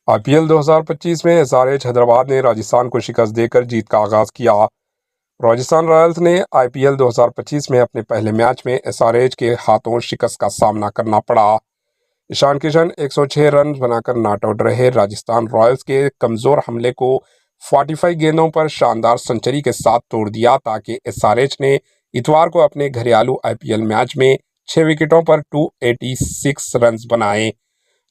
IPL 2025 में SRH Hyderabad ने राजस्थान को शिकस्त देकर जीत का आगाज किया। राजस्थान रॉयल्स ने आईपीएल 2025 में अपने पहले मैच में एसआरएच के हाथों शिकस्त का सामना करना पड़ा। ईशान किशन 106 रन बनाकर नॉट आउट रहे। राजस्थान रॉयल्स के कमजोर हमले को 45 गेंदों पर शानदार सेंचुरी के साथ तोड़ दिया, ताकि एसआरएच ने इतवार को अपने घरेलू आईपीएल मैच में 6 विकेटों पर 286 रन बनाए।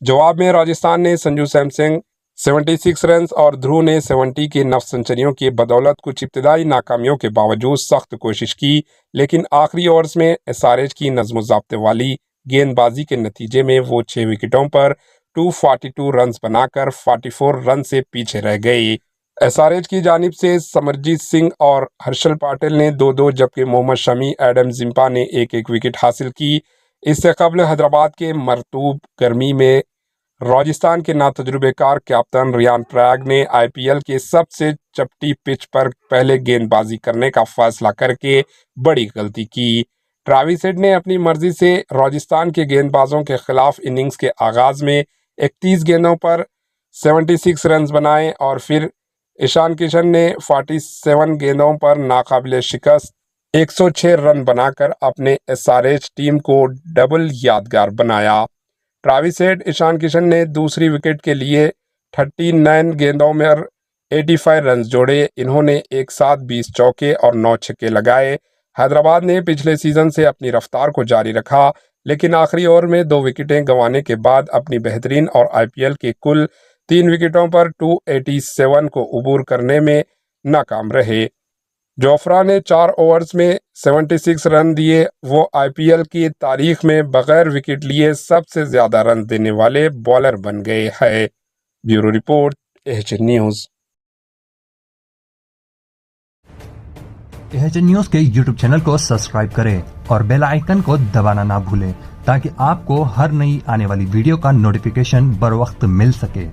जवाब में राजस्थान ने संजू सैमसन 76 रन और ध्रुव ने 70 की नव सेंचुरियों की बदौलत कुछ इब्तदाई नाकामियों के बावजूद सख्त कोशिश की, लेकिन आखिरी ओवर्स में एसआरएच की नज़्म-ओ-ज़ाब्ते वाली गेंदबाजी के नतीजे में वो 6 विकेटों पर 242 रन बनाकर 44 रन से पीछे रह गए। एसआरएच की जानिब से समरजीत सिंह और हर्षल पटेल ने 2-2 जबकि मोहम्मद शमी, एडम जिम्पा ने 1-1 विकेट हासिल की। इससे कबल हैदराबाद के मरतूब गर्मी में राजस्थान के नातजुर्बेकार कैप्टन रियान पराग ने आईपीएल के सबसे चपटी पिच पर पहले गेंदबाजी करने का फैसला करके बड़ी गलती की। ट्रेविस हेड ने अपनी मर्जी से राजस्थान के गेंदबाजों के खिलाफ इनिंग्स के आगाज में 31 गेंदों पर 76 रन बनाए और फिर ईशान किशन ने 47 गेंदों पर नाकाबिले शिकस्त 106 रन बनाकर अपने एसआरएच टीम को डबल यादगार बनाया। ट्रेविस हेड, ईशान किशन ने दूसरी विकेट के लिए 39 गेंदों में 85 रन जोड़े। इन्होंने एक साथ 20 चौके और 9 छक्के लगाए। हैदराबाद ने पिछले सीजन से अपनी रफ्तार को जारी रखा, लेकिन आखिरी ओवर में 2 विकेटें गंवाने के बाद अपनी बेहतरीन और आईपीएल के कुल 3 विकेटों पर 287 को अबूर करने में नाकाम रहे। जोफ्रा ने 4 ओवर्स में 76 रन दिए। वो आईपीएल की तारीख में बगैर विकेट लिए सबसे ज्यादा रन देने वाले बॉलर बन गए हैं। Bureau report, AHN news. AHN news के यूट्यूब चैनल को सब्सक्राइब करें और बेल आइकन को दबाना ना भूलें, ताकि आपको हर नई आने वाली वीडियो का नोटिफिकेशन बर वक्त मिल सके।